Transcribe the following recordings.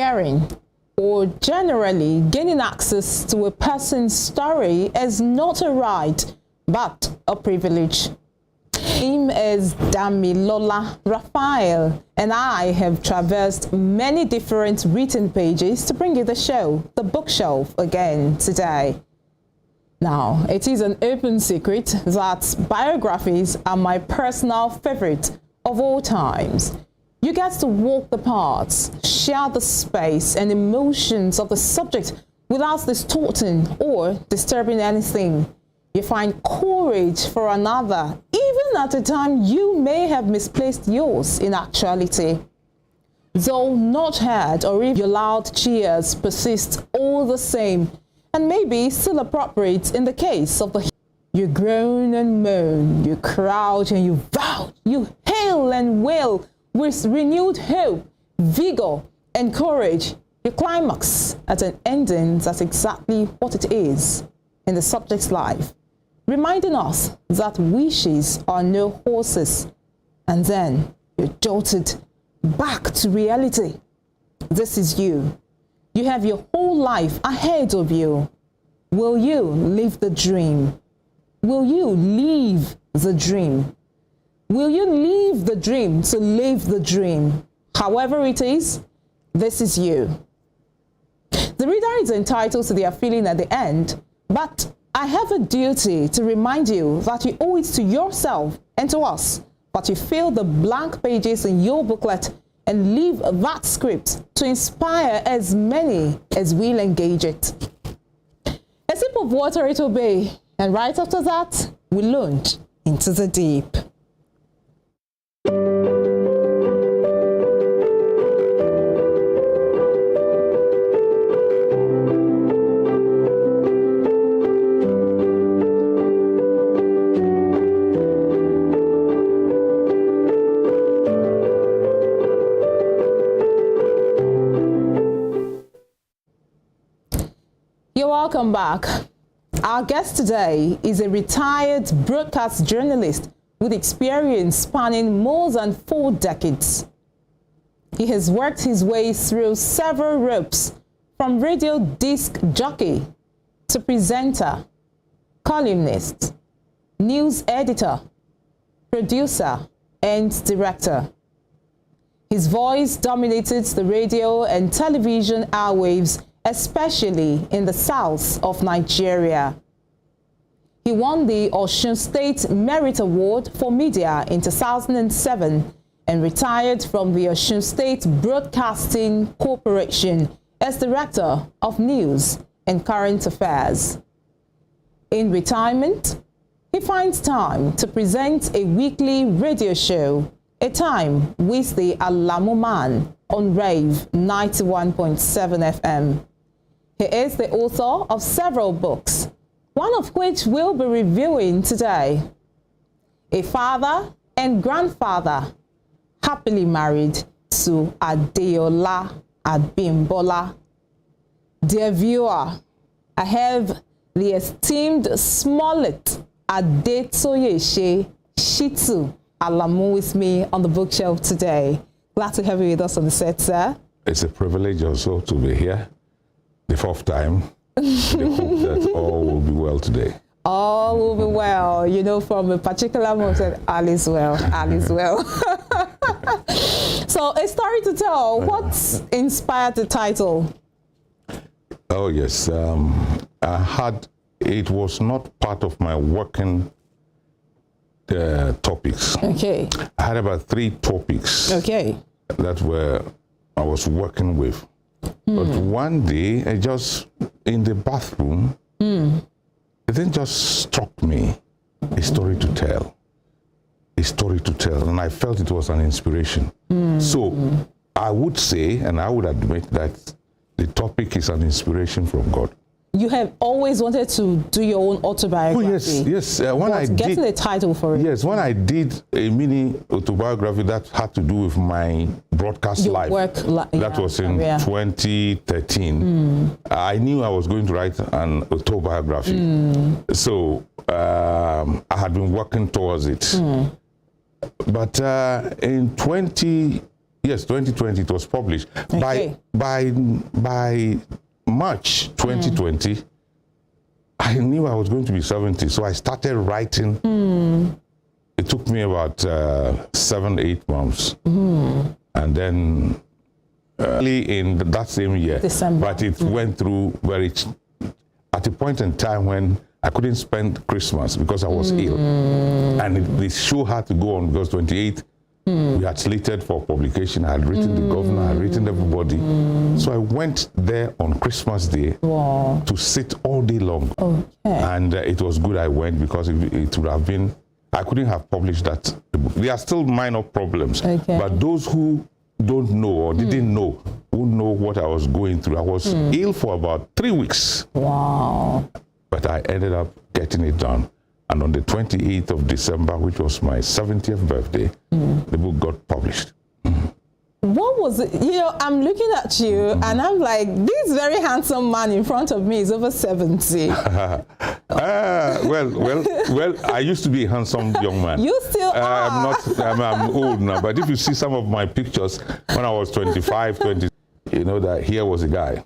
sharing or generally gaining access to a person's story is not a right, but a privilege. My name is Damilola Raphael, and I have traversed many different written pages to bring you the show, The Bookshelf, again today. Now, it is an open secret that biographies are my personal favorite of all times. You get to walk the paths, share the space and emotions of the subject without distorting or disturbing anything. You find courage for another, even at a time you may have misplaced yours in actuality. Though not heard or if your loud cheers persist all the same, and maybe still appropriate in the case of the you groan and moan, you crouch and you vouch, you hail and wail with renewed hope, vigor, and courage. You climax at an ending that's exactly what it is in the subject's life, reminding us that wishes are no horses, and then you're jolted back to reality. This is you. You have your whole life ahead of you. Will you live the dream? Will you live the dream? Will you leave the dream to live the dream? However it is, this is you. The reader is entitled to their feeling at the end, but I have a duty to remind you that you owe it to yourself and to us that you fill the blank pages in your booklet and leave that script to inspire as many as will engage it. A sip of water it will be, and right after that, we launch into the deep. Welcome back. Our guest today is a retired broadcast journalist with experience spanning more than 4 decades. He has worked his way through several ropes, from radio disc jockey to presenter, columnist, news editor, producer, and director. His voice dominated the radio and television airwaves, especially in the south of Nigeria. He won the Osun State Merit Award for Media in 2007 and retired from the Osun State Broadcasting Corporation as Director of News and Current Affairs. In retirement, he finds time to present a weekly radio show, A Time with the Alamu Man, on Rave 91.7 FM. He is the author of several books, one of which we'll be reviewing today. A father and grandfather, happily married to Adeola Abimbola. Dear viewer, I have the esteemed Smollett Adetoyeshe Shitu Alamu with me on the bookshelf today. Glad to have you with us on the set, sir. It's a privilege also to be here. The 4th time. I hope that all will be well today. All will be well. You know, from a particular moment, all is well, all is well. So, a story to tell. What inspired the title? Oh, yes. It was not part of my working topics. Okay. I had about 3 topics. Okay. That I was working with. But one day, I just, in the bathroom, it then just struck me, a story to tell. A story to tell. And I felt it was an inspiration. So I would say, and I would admit that the topic is an inspiration from God. You have always wanted to do your own autobiography. Oh, yes. When I getting a title for it. Yes, when I did a mini autobiography that had to do with my broadcast life. That was in 2013. I knew I was going to write an autobiography. So I had been working towards it. But in 20 Yes, 2020 it was published. Okay. By March 2020, I knew I was going to be 70, so I started writing. It took me about 7-8 months, and then early in that same year, December. but it went through at a point in time when I couldn't spend Christmas because I was ill, and the show had to go on because 28th we had slated for publication. I had written the governor, I had written everybody, so I went there on Christmas Day to sit all day long, and it was good I went because it would have been, I couldn't have published that book. There are still minor problems, but those who don't know or didn't know who know what I was going through. I was ill for about 3 weeks. Wow. But I ended up getting it done. And on the 28th of December, which was my 70th birthday, the book got published. What was it? You know, I'm looking at you and I'm like, this very handsome man in front of me is over 70. Well, I used to be a handsome young man. You still are. I'm old now, but if you see some of my pictures when I was 25, 20, you know that here was a guy.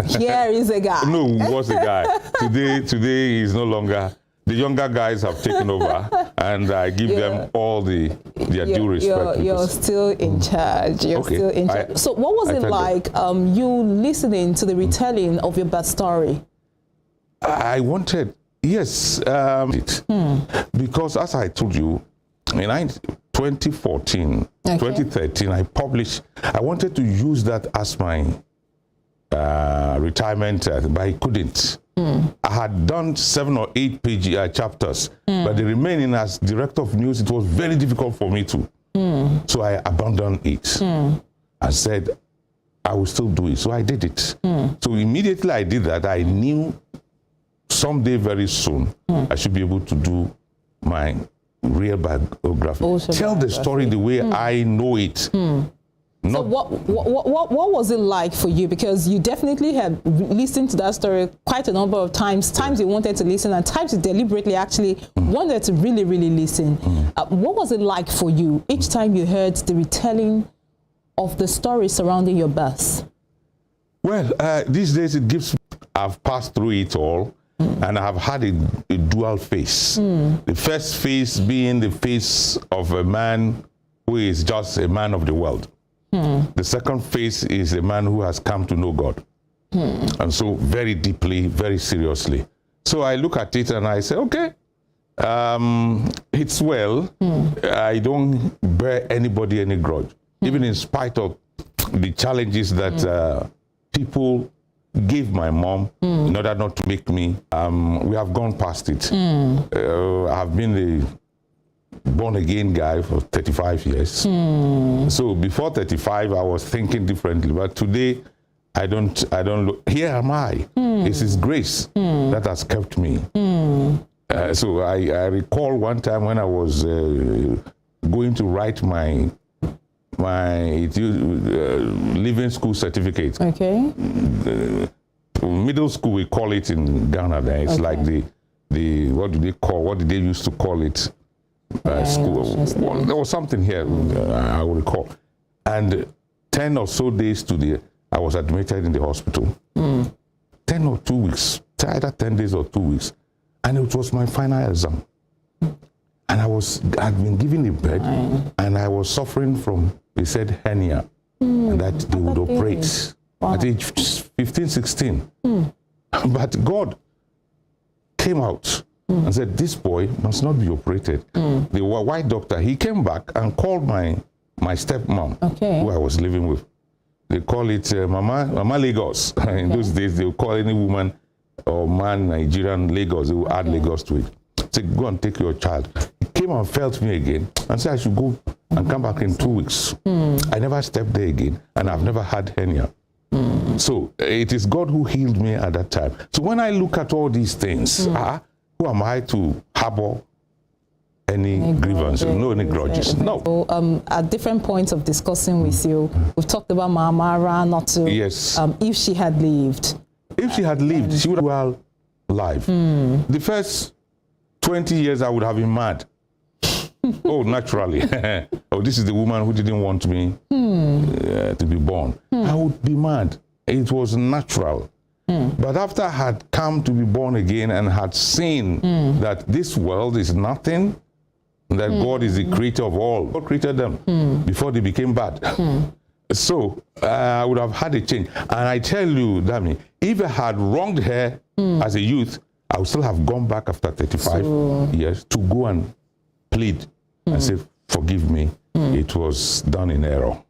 Here is a guy. No, was a guy. Today he's no longer. The younger guys have taken over, and I give them all their due respect. You're still in charge. You're still in charge. So what was it like you listening to the retelling of your birth story? I wanted, yes, because as I told you, in 2014, 2013, I wanted to use that as my retirement, but I couldn't. I had done 7 or 8 page chapters, but the remaining as director of news, it was very difficult for me to. So I abandoned it and said, I will still do it. So I did it. So immediately I did that, I knew someday very soon I should be able to do my real biography. Tell the story the way I know it. So what was it like for you? Because you definitely had listened to that story quite a number of times. Times you wanted to listen, and times you deliberately actually wanted to really, really listen. What was it like for you each time you heard the retelling of the story surrounding your birth? Well, these days I've passed through it all, and I've had a dual face. The first face being the face of a man who is just a man of the world. The second phase is a man who has come to know God. And so very deeply, very seriously. So I look at it and I say, okay, it's well. I don't bear anybody any grudge, even in spite of the challenges that people gave my mom in order not to make me. We have gone past it. I've been the born-again guy for 35 years. So before 35, I was thinking differently. But today, I don't look. Here am I. It's His grace that has kept me. So I recall one time when I was going to write my leaving school certificate. Okay. Middle school, we call it in Ghana. There, it's like the what did they used to call it? School. Well, there was something here I will recall, and 10 or so days I was admitted in the hospital. 10 or 2 weeks, either 10 days or 2 weeks, and it was my final exam. And I'd been given a bed, and I was suffering from, they said, hernia, and that they would operate at age 15, 16. But God came out and said, this boy must not be operated. The white doctor, he came back and called my stepmom, who I was living with. They call it Mama Lagos. In those days, they would call any woman or man Nigerian Lagos. They would add Lagos to it. Say, go and take your child. He came and felt me again and said I should go and come back in 2 weeks. I never stepped there again, and I've never had hernia. So it is God who healed me at that time. So when I look at all these things, who am I to harbor any grievance? No, any grudges? No. So, at different points of discussing with you, we've talked about Mara not to. Yes. If she had lived. If she had lived, she would have been well alive. The first 20 years, I would have been mad. Oh, naturally. Oh, this is the woman who didn't want me. to be born, I would be mad. It was natural. But after I had come to be born again and had seen that this world is nothing, that God is the creator of all, God created them before they became bad. So I would have had a change. And I tell you, Dami, if I had wronged her as a youth, I would still have gone back after 35 years to go and plead and say, forgive me, it was done in error.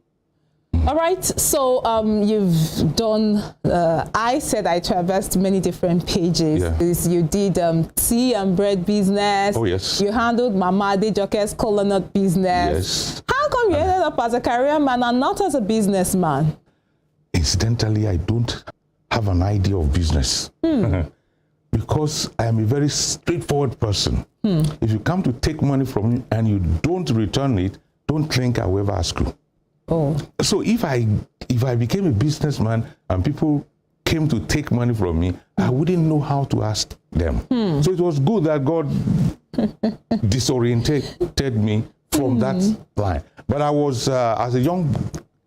All right, so you've done, I said I traversed many different pages. Yeah. You did tea and bread business. Oh, yes. You handled Mama Adejoke's kola nut business. Yes. How come you ended up as a career man and not as a businessman? Incidentally, I don't have an idea of business. Because I am a very straightforward person. If you come to take money from me and you don't return it, don't think I will ever ask you. Oh. So if I became a businessman and people came to take money from me, I wouldn't know how to ask them. So it was good that God disoriented me from that line. But I was, as a young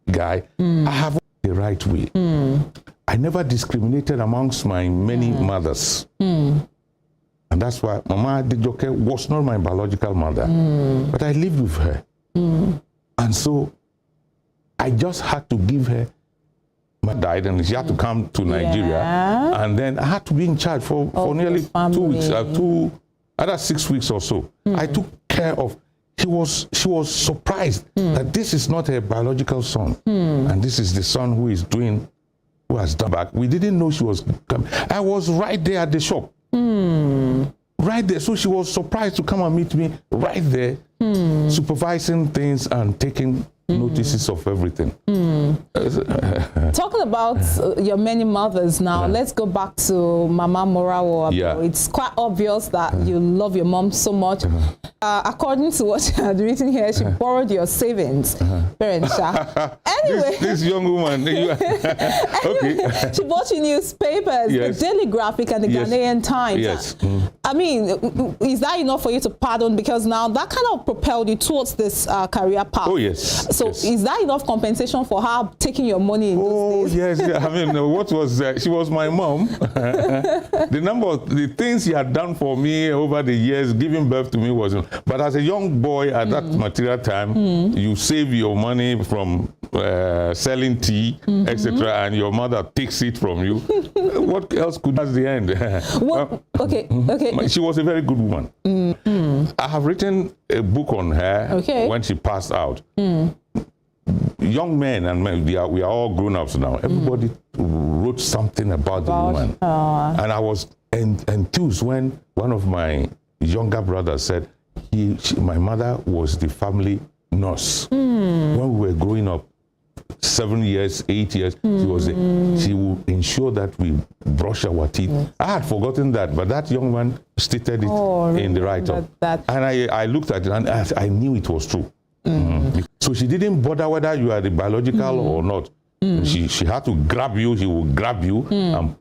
guy, I have the right way. I never discriminated amongst my many mothers. And that's why Mama Adejoke was not my biological mother. But I lived with her. And so I just had to give her my died, and she had to come to Nigeria. And then I had to be in charge for nearly 2 weeks, other 6 weeks or so. I took care of. She was surprised that this is not her biological son, and this is the son who has done back. We didn't know she was coming. I was right there at the shop, right there. So she was surprised to come and meet me right there, supervising things and taking notices of everything. Talking about your many mothers now, let's go back to Mama Morawo. Yeah. It's quite obvious that you love your mom so much. According to what you had written here, she borrowed your savings. Anyway, this young woman. Okay. She bought you newspapers, the Daily Graphic and the Ghanaian Times. Yes. I mean, is that enough for you to pardon? Because now that kind of propelled you towards this career path. Oh, yes. So is that enough compensation for her taking your money in those days? Yes. I mean, what was she was my mom. The things she had done for me over the years, giving birth to me wasn't. But as a young boy at that material time, you save your money from selling tea, etc., and your mother takes it from you. What else could that's the end? Okay. She was a very good woman. I have written a book on her when she passed out. Young men and men, we are all grown-ups now. Everybody wrote something about the woman. And I was enthused when one of my younger brothers said, my mother was the family nurse. When we were growing up, 7 years, 8 years, she would ensure that we brush our teeth. I had forgotten that, but that young man stated it in the write-up. And I looked at it and I knew it was true. So she didn't bother whether you are the biological or not. She had to grab you, she will grab you and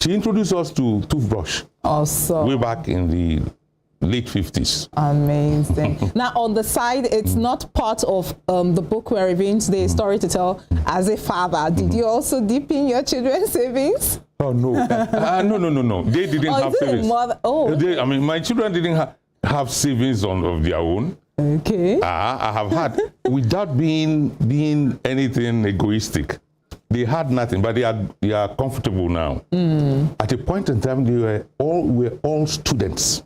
she introduced us to toothbrush. Awesome. Way back in the late 50s. Amazing. Now, on the side, it's not part of the book we're reviewing today, Story to Tell. As a father, did you also dip in your children's savings? Oh, no. No. They didn't have savings. I mean, my children didn't have savings of their own. Okay. I have had, without being anything egoistic. They had nothing, but they are comfortable now. At a point in time, we were all students.